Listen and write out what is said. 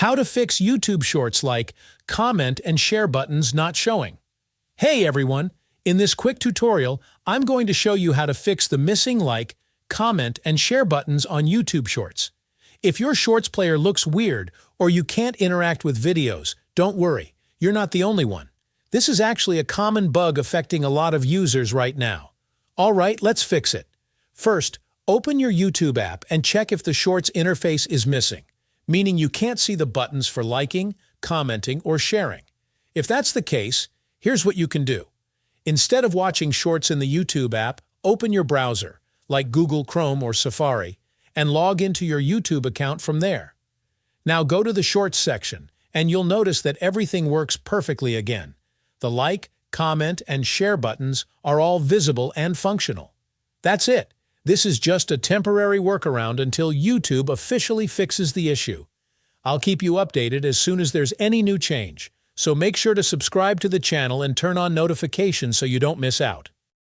How to fix YouTube Shorts like comment and share buttons not showing. Hey everyone! In this quick tutorial, I'm going to show you how to fix the missing like, comment, and share buttons on YouTube Shorts. If your Shorts player looks weird or you can't interact with videos, don't worry, you're not the only one. This is actually a common bug affecting a lot of users right now. Alright, let's fix it. First, open your YouTube app and check if the Shorts interface is missing, meaning you can't see the buttons for liking, commenting, or sharing. If that's the case, here's what you can do. Instead of watching Shorts in the YouTube app, open your browser, like Google Chrome or Safari, and log into your YouTube account from there. Now go to the Shorts section, and you'll notice that everything works perfectly again. The like, comment, and share buttons are all visible and functional. That's it. This is just a temporary workaround until YouTube officially fixes the issue. I'll keep you updated as soon as there's any new change, so make sure to subscribe to the channel and turn on notifications so you don't miss out.